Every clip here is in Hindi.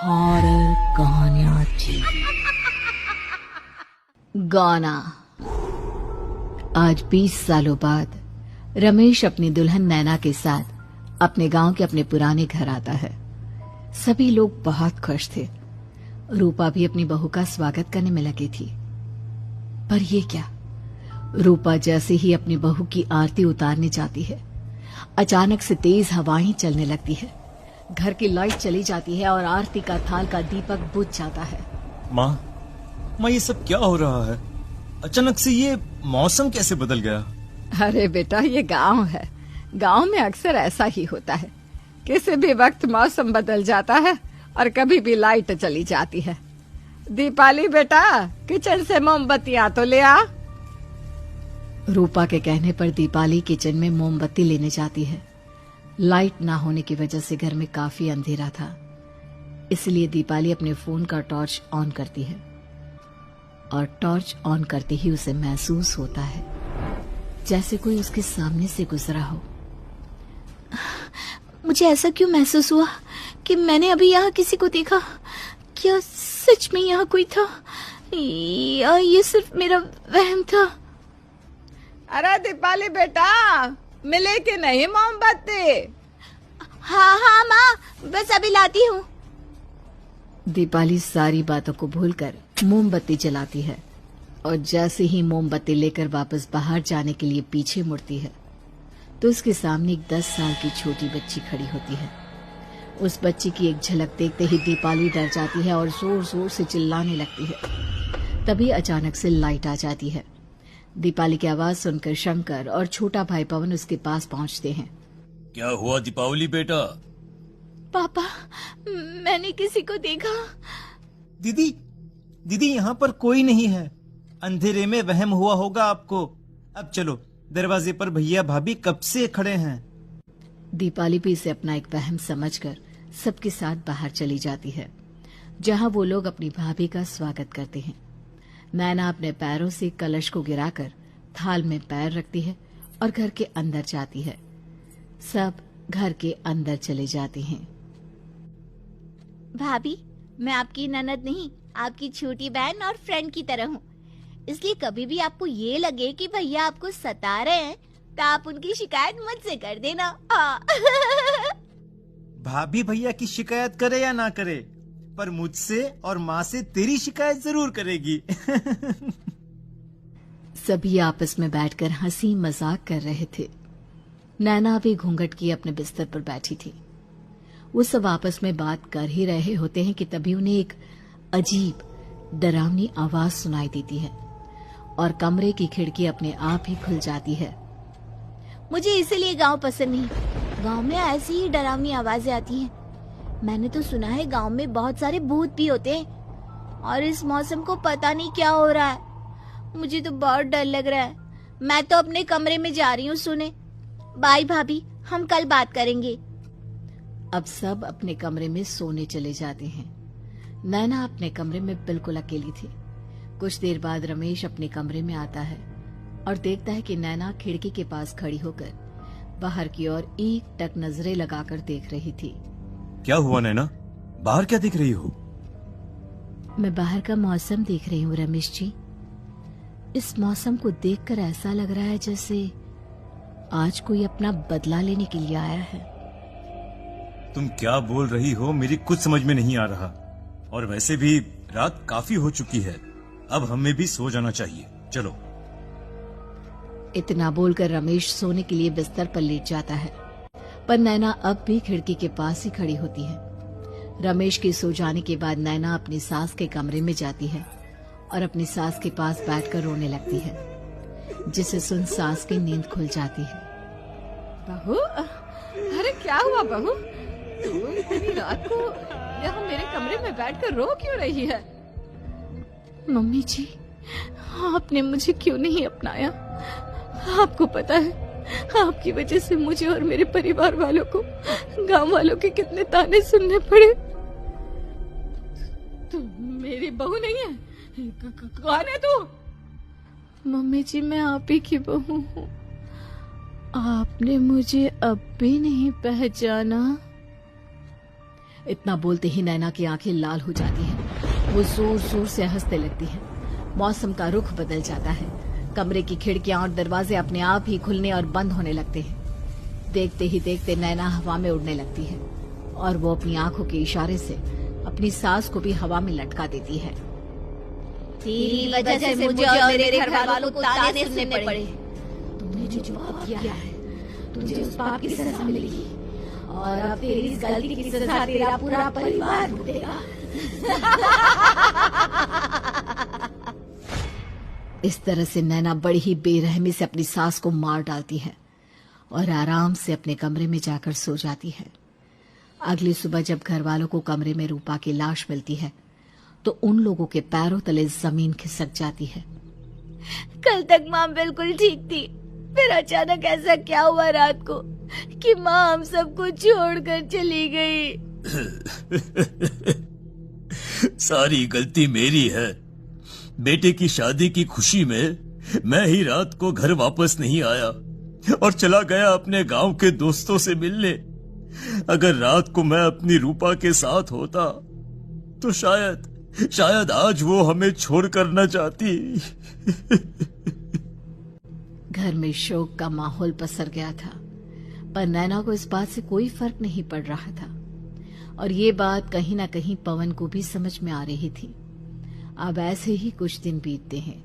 हॉरर कहानियां थी। गाना। आज 20 सालों बाद रमेश अपनी दुल्हन नैना के साथ अपने गांव के अपने पुराने घर आता है। सभी लोग बहुत खुश थे। रूपा भी अपनी बहू का स्वागत करने में लगी थी। पर ये क्या, रूपा जैसे ही अपनी बहू की आरती उतारने जाती है, अचानक से तेज हवाएं चलने लगती है। घर की लाइट चली जाती है और आरती का थाल का दीपक बुझ जाता है। माँ, ये सब क्या हो रहा है? अचानक से ये मौसम कैसे बदल गया? अरे बेटा, ये गांव है। गांव में अक्सर ऐसा ही होता है। किसी भी वक्त मौसम बदल जाता है और कभी भी लाइट चली जाती है। दीपाली बेटा, किचन से मोमबत्तियां तो ले आ। रूपा के कहने पर दीपाली किचन में मोमबत्ती लेने जाती है। लाइट ना होने की वजह से घर में काफी अंधेरा था, इसलिए दीपाली अपने फोन का टॉर्च ऑन करती है और टॉर्च ऑन करते ही उसे महसूस होता है जैसे कोई उसके सामने से गुजरा हो। मुझे ऐसा क्यों महसूस हुआ कि मैंने अभी यहाँ किसी को देखा? क्या सच में यहाँ कोई था या ये सिर्फ मेरा वहम था? अरे दीपाली बेटा, मिले कि नहीं मोमबत्ती? हाँ माँ, बस अभी लाती हूँ। दीपाली सारी बातों को भूलकर मोमबत्ती जलाती है और जैसे ही मोमबत्ती लेकर वापस बाहर जाने के लिए पीछे मुड़ती है तो उसके सामने एक 10 साल की छोटी बच्ची खड़ी होती है। उस बच्ची की एक झलक देखते ही दीपाली डर जाती है और जोर जोर से चिल्लाने लगती है। तभी अचानक से लाइट आ जाती है। दीपाली की आवाज सुनकर शंकर और छोटा भाई पवन उसके पास पहुंचते हैं। क्या हुआ दीपावली बेटा? पापा, मैंने किसी को देखा। दीदी यहाँ पर कोई नहीं है। अंधेरे में वहम हुआ होगा आपको। अब चलो, दरवाजे पर भैया भाभी कब से खड़े हैं। दीपाली भी इसे अपना एक वहम समझकर सबके साथ बाहर चली जाती है, जहां वो लोग अपनी भाभी का स्वागत करते हैं। नैना अपने पैरों से कलश को गिराकर थाल में पैर रखती है और घर के अंदर जाती है। सब घर के अंदर चले जाते हैं। भाभी, मैं आपकी ननद नहीं, आपकी छोटी बहन और फ्रेंड की तरह हूँ। इसलिए कभी भी आपको ये लगे कि भैया आपको सता रहे हैं तो आप उनकी शिकायत मुझसे कर देना। भाभी भैया की शिकायत करे या ना करे, पर मुझसे और माँ से तेरी शिकायत जरूर करेगी। सभी आपस में बैठकर हंसी मजाक कर रहे थे। नैना भी घूंघट किए अपने बिस्तर पर बैठी थी। वो सब आपस में बात कर ही रहे होते हैं कि तभी उन्हें एक अजीब डरावनी आवाज सुनाई देती है और कमरे की खिड़की अपने आप ही खुल जाती है। मुझे इसीलिए गांव पसंद नहीं। गांव में ऐसी ही डरावनी आवाजें आती हैं। मैंने तो सुना है गांव में बहुत सारे भूत भी होते हैं और इस मौसम को पता नहीं क्या हो रहा है। मुझे तो बहुत डर लग रहा है। मैं तो अपने कमरे में जा रही हूँ सोने। बाय भाभी, हम कल बात करेंगे। अब सब अपने कमरे में सोने चले जाते हैं। नैना अपने कमरे में बिल्कुल अकेली थी। कुछ देर बाद रमेश अपने कमरे में आता है और देखता है कि नैना खिड़की के पास खड़ी होकर बाहर की ओर एक टक नजरें लगाकर देख रही थी। क्या हुआ नैना, बाहर क्या देख रही हो? मैं बाहर का मौसम देख रही हूँ रमेश जी। इस मौसम को देखकर ऐसा लग रहा है जैसे आज कोई अपना बदला लेने के लिए आया है। तुम क्या बोल रही हो, मेरी कुछ समझ में नहीं आ रहा। और वैसे भी रात काफी हो चुकी है, अब हमें भी सो जाना चाहिए। चलो। इतना बोलकर रमेश सोने के लिए बिस्तर पर लेट जाता है, पर नैना अब भी खिड़की के पास ही खड़ी होती है। रमेश के सो जाने के बाद नैना अपनी सास के कमरे में जाती है और अपनी सास के पास बैठकर रोने लगती है, जिसे सुन सास की नींद खुल जाती है। बहू, अरे क्या हुआ बहू? तू इतनी रात को यहाँ मेरे कमरे में बैठकर रो क्यों रही है? मम्मी जी, आपने मुझे क्यों नहीं अपनाया? आपको पता है, आपकी वजह से मुझे और मेरे परिवार वालों को गांव वालों के कितने ताने सुनने पड़े। तू मेरी बहू नहीं है? कौन है तू? मम्मी जी, मैं आप ही की बहू हूँ। आपने मुझे अब भी नहीं पहचाना? इतना बोलते ही नैना की आंखें लाल हो जाती हैं। वो जोर जोर से हंसने लगती है। मौसम का रुख बदल जाता है। कमरे की खिड़कियां और दरवाजे अपने आप ही खुलने और बंद होने लगते हैं। देखते ही देखते नैना हवा में उड़ने लगती है और वो अपनी आंखों के इशारे से अपनी सास को भी हवा में लटका देती है। तेरी वजह से मुझे और मेरे घर वालों को ताने सुनने पड़े। तुमने जो जवाब दिया है, तुझे उस पाप की सजा मिलेगी और अब तेरी इस गलती की सजा तेरा पूरा परिवार भुगतेगा। इस तरह से नैना बड़ी ही बेरहमी से अपनी सास को मार डालती है और आराम से अपने कमरे में जाकर सो जाती है। अगली सुबह जब घर वालों को कमरे में रूपा की लाश मिलती है तो उन लोगों के पैरों तले जमीन खिसक जाती है। कल तक माँ बिल्कुल ठीक थी, फिर अचानक ऐसा क्या हुआ रात को कि माँ हम सबको छोड़कर चली गई। सारी गलती मेरी है। बेटे की शादी की खुशी में मैं ही रात को घर वापस नहीं आया और चला गया अपने गांव के दोस्तों से मिलने। अगर रात को मैं अपनी रूपा के साथ होता तो शायद आज वो हमें छोड़कर न जाती। घर में शोक का माहौल पसर गया था, पर नैना को इस बात से कोई फर्क नहीं पड़ रहा था और ये बात कहीं ना कहीं पवन को भी समझ में आ रही थी। अब ऐसे ही कुछ दिन बीतते हैं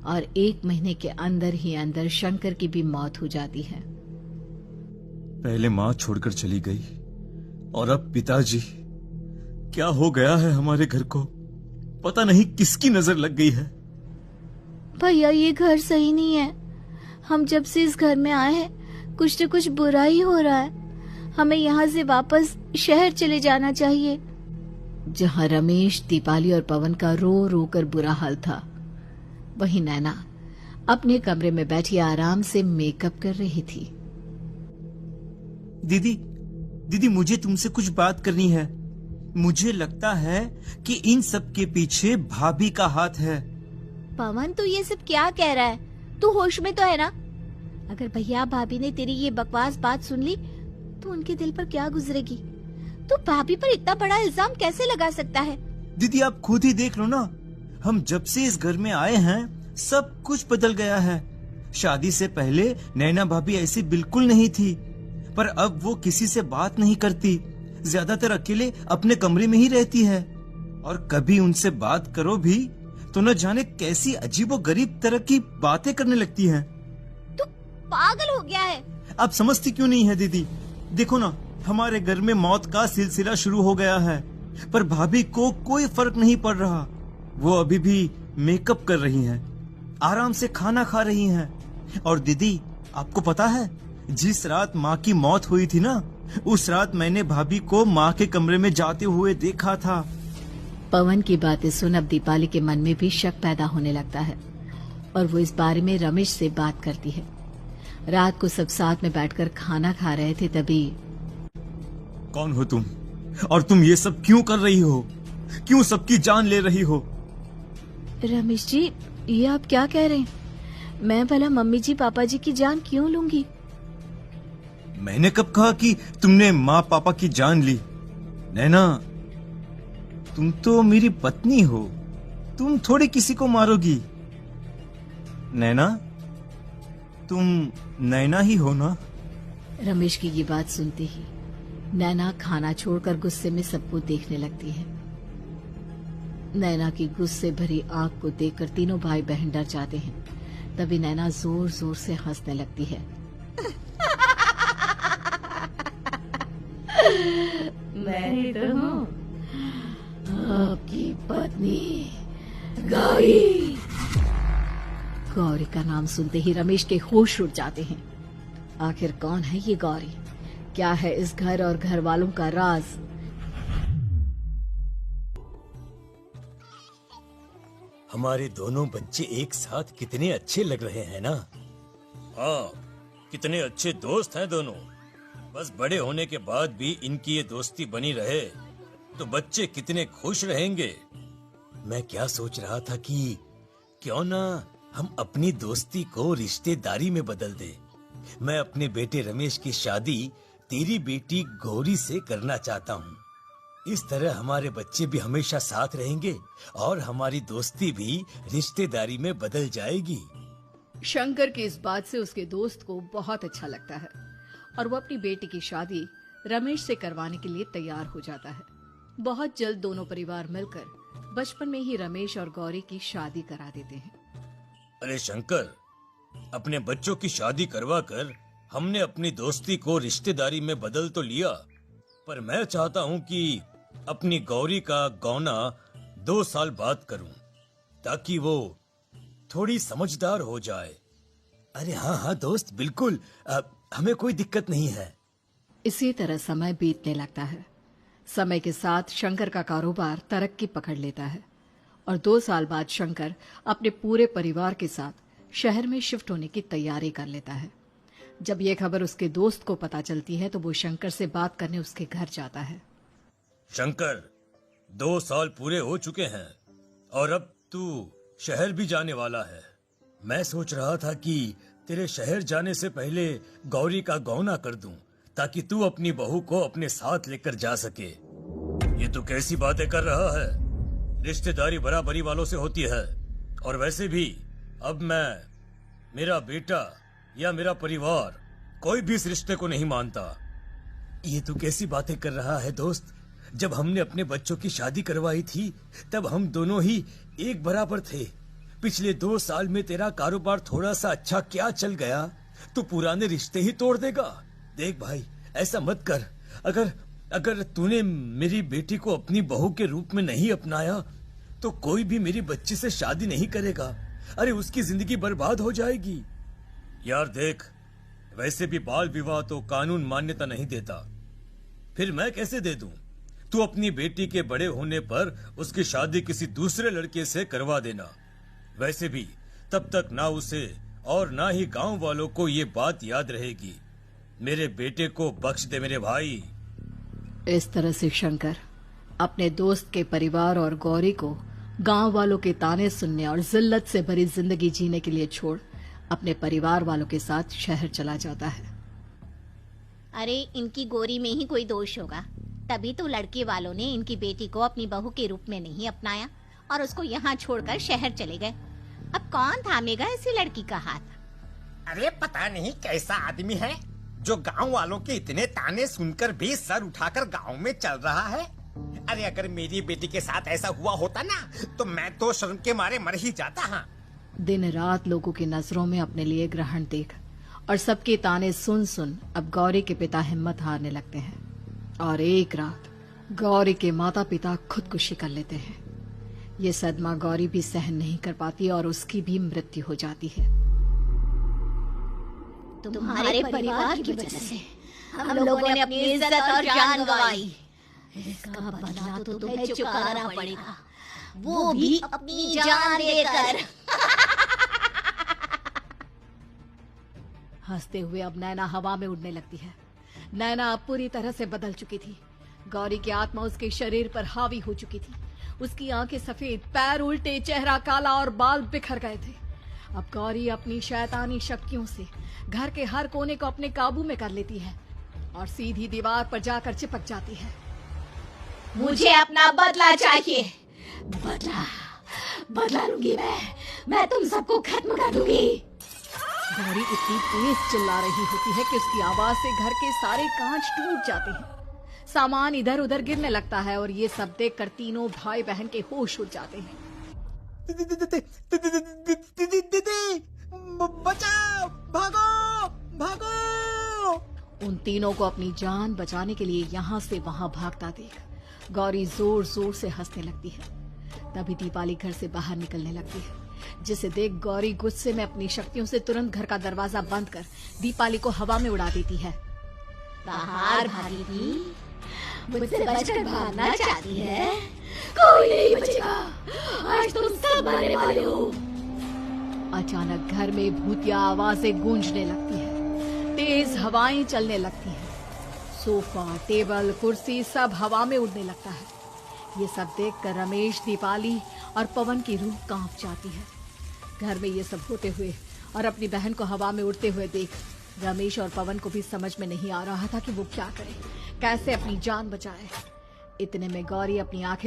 और 1 महीने के अंदर ही अंदर शंकर की भी मौत हो जाती है। पहले माँ छोड़कर चली गई और अब पिताजी। क्या हो गया है हमारे घर को? पता नहीं किसकी नजर लग गई है। भैया ये घर सही नहीं है। हम जब से इस घर में आए हैं कुछ न कुछ बुरा ही हो रहा है। हमें यहाँ से वापस शहर चले जाना चाहिए। जहाँ रमेश, दीपाली और पवन का रो रो कर बुरा हाल था, वहीं नैना अपने कमरे में बैठी आराम से मेकअप कर रही थी। दीदी मुझे तुमसे कुछ बात करनी है। मुझे लगता है कि इन सब के पीछे भाभी का हाथ है। पवन तू ये सब क्या कह रहा है? तू होश में तो है ना? अगर भैया भाभी ने तेरी ये बकवास बात सुन ली तो उनके दिल पर क्या गुजरेगी? तू भाभी पर इतना बड़ा इल्जाम कैसे लगा सकता है? दीदी आप खुद ही देख लो ना, हम जब से इस घर में आए हैं सब कुछ बदल गया है। शादी से पहले नैना भाभी ऐसी बिल्कुल नहीं थी, पर अब वो किसी से बात नहीं करती, ज्यादातर अकेले अपने कमरे में ही रहती है और कभी उनसे बात करो भी तो न जाने कैसी अजीबोगरीब तरह की बातें करने लगती हैं। तू पागल हो गया है? आप समझती क्यों नहीं है दीदी? देखो ना, हमारे घर में मौत का सिलसिला शुरू हो गया है, पर भाभी को कोई फर्क नहीं पड़ रहा। वो अभी भी मेकअप कर रही हैं, आराम से खाना खा रही हैं। और दीदी आपको पता है, जिस रात माँ की मौत हुई थी ना, उस रात मैंने भाभी को माँ के कमरे में जाते हुए देखा था। पवन की बातें सुन अब दीपाली के मन में भी शक पैदा होने लगता है और वो इस बारे में रमेश से बात करती है। रात को सब साथ में बैठकर खाना खा रहे थे, तभी कौन हो तुम और तुम ये सब क्यों कर रही हो? क्यों सबकी जान ले रही हो? रमेश जी ये आप क्या कह रहे हैं? मैं भला मम्मी जी पापा जी की जान क्यों लूंगी? मैंने कब कहा कि तुमने माँ पापा की जान ली? नैना तुम तो मेरी पत्नी हो, तुम थोड़ी किसी को मारोगी। नैना तुम नैना ही हो ना? रमेश की ये बात सुनते ही नैना खाना छोड़कर गुस्से में सबको देखने लगती है। नैना की गुस्से भरी आंख को देखकर तीनों भाई बहन डर जाते हैं। तभी नैना जोर जोर से हंसने लगती है। मैं ही तो हूँ आपकी पत्नी गौरी। गौरी का नाम सुनते ही रमेश के होश उड़ जाते हैं। आखिर कौन है ये गौरी? क्या है इस घर और घर वालों का राज? हमारे दोनों बच्चे एक साथ कितने अच्छे लग रहे हैं ना? हाँ, कितने अच्छे दोस्त हैं दोनों। बस बड़े होने के बाद भी इनकी ये दोस्ती बनी रहे तो बच्चे कितने खुश रहेंगे। मैं क्या सोच रहा था कि क्यों ना हम अपनी दोस्ती को रिश्तेदारी में बदल दें। मैं अपने बेटे रमेश की शादी तेरी बेटी गौरी से करना चाहता हूँ। इस तरह हमारे बच्चे भी हमेशा साथ रहेंगे और हमारी दोस्ती भी रिश्तेदारी में बदल जाएगी। शंकर की इस बात से उसके दोस्त को बहुत अच्छा लगता है और वो अपनी बेटी की शादी रमेश से करवाने के लिए तैयार हो जाता है। बहुत जल्द दोनों परिवार मिलकर बचपन में ही रमेश और गौरी की शादी करा देते हैं। अरे शंकर, अपने बच्चों की शादी करवा कर हमने अपनी दोस्ती को रिश्तेदारी में बदल तो लिया, पर मैं चाहता हूँ कि अपनी गौरी का गौना 2 साल बाद करूं, ताकि वो थोड़ी समझदार हो जाए। अरे हाँ हाँ दोस्त, बिल्कुल, हमें कोई दिक्कत नहीं है। इसी तरह समय बीतने लगता है। समय के साथ शंकर का कारोबार तरक्की पकड़ लेता है और 2 साल बाद शंकर अपने पूरे परिवार के साथ शहर में शिफ्ट होने की तैयारी कर लेता है। जब ये खबर उसके दोस्त को पता चलती है तो वो शंकर से बात करने उसके घर जाता है। शंकर, 2 साल पूरे हो चुके हैं और अब तू शहर भी जाने वाला है। मैं सोच रहा था कि तेरे शहर जाने से पहले गौरी का गौना कर दूं, ताकि तू अपनी बहू को अपने साथ लेकर जा सके। ये तू कैसी बातें कर रहा है? रिश्तेदारी बराबरी वालों से होती है, और वैसे भी अब मेरा बेटा या मेरा परिवार कोई भी इस रिश्ते को नहीं मानता। ये तू कैसी बातें कर रहा है दोस्त? जब हमने अपने बच्चों की शादी करवाई थी तब हम दोनों ही एक बराबर थे। पिछले 2 साल में तेरा कारोबार थोड़ा सा अच्छा क्या चल गया, तू पुराने रिश्ते ही तोड़ देगा। देख भाई, ऐसा मत कर। अगर तूने मेरी बेटी को अपनी बहू के रूप में नहीं अपनाया तो कोई भी मेरी बच्ची से शादी नहीं करेगा। अरे उसकी जिंदगी बर्बाद हो जाएगी। यार देख, वैसे भी बाल विवाह तो कानून मान्यता नहीं देता, फिर मैं कैसे दे दूं? तू अपनी बेटी के बड़े होने पर उसकी शादी किसी दूसरे लड़के से करवा देना। वैसे भी तब तक ना उसे और ना ही गांव वालों को ये बात याद रहेगी। मेरे बेटे को बख्श दे मेरे भाई। इस तरह से शंकर अपने दोस्त के परिवार और गौरी को गांव वालों के ताने सुनने और जिल्लत से भरी जिंदगी जीने के लिए छोड़ अपने परिवार वालों के साथ शहर चला जाता है। अरे इनकी गोरी में ही कोई दोष होगा, तभी तो लड़के वालों ने इनकी बेटी को अपनी बहू के रूप में नहीं अपनाया और उसको यहाँ छोड़कर शहर चले गए। अब कौन थामेगा ऐसी लड़की का हाथ? अरे पता नहीं कैसा आदमी है जो गांव वालों के इतने ताने सुनकर भी सर उठाकर गांव में चल रहा है। अरे अगर मेरी बेटी के साथ ऐसा हुआ होता ना तो मैं तो शर्म के मारे मर ही जाता। हाँ, दिन रात लोगों की नजरों में अपने लिए ग्रहण देख और सबके ताने सुन सुन अब गौरी के पिता हिम्मत हारने लगते हैं और एक रात गौरी के माता पिता खुदकुशी कर लेते हैं। ये सदमा गौरी भी सहन नहीं कर पाती और उसकी भी मृत्यु हो जाती है। तुम्हारे परिवार की वजह से हम लोगों ने अपनी इज्जत और जान गंवाई। इसका बदला तो तुम्हें चुकाना पड़ेगा, वो भी अपनी जान देकर। हंसते हुए अब नैना हवा में उड़ने लगती है। नैना अब पूरी तरह से बदल चुकी थी। गौरी की आत्मा उसके शरीर पर हावी हो चुकी थी। उसकी आंखें सफेद, पैर उल्टे, चेहरा काला और बाल बिखर गए थे। अब गौरी अपनी शैतानी शक्तियों से घर के हर कोने को अपने काबू में कर लेती है और सीधी दीवार पर जाकर चिपक जाती है। मुझे अपना बदला चाहिए। बदला लूंगी मैं तुम सबको खत्म कर दूंगी। गौरी इतनी तेज चिल्ला रही होती है कि उसकी आवाज से घर के सारे कांच टूट जाते हैं। सामान इधर उधर गिरने लगता है और ये सब देखकर तीनों भाई बहन के होश उड़ जाते हैं। बचाओ, भागो भागो। उन तीनों को अपनी जान बचाने के लिए यहाँ से वहां भागता देख गौरी जोर जोर से हंसने लगती है। तभी दीपाली घर से बाहर निकलने लगती है, जिसे देख गौरी गुस्से में अपनी शक्तियों से तुरंत घर का दरवाजा बंद कर दीपाली को हवा में उड़ा देती है। बाहर भागेगी, मुझसे बचकर भागना चाहती है? कोई नहीं बचेगा, आज तुम सब मरने वाले हो। अचानक घर में भूतिया आवाजें गूंजने लगती है, तेज हवाएं चलने लगती हैं। सोफा, टेबल, कुर्सी सब हवा में उड़ने लगता है। ये सब देखकर रमेश, दीपाली और पवन की रूह कांप जाती है। घर में ये सब होते हुए और अपनी बहन को हवा में उड़ते हुए देख रमेश और पवन को भी समझ में नहीं आ रहा था कि वो क्या करे, कैसे अपनी जान बचाए। इतने में गौरी अपनी आंखें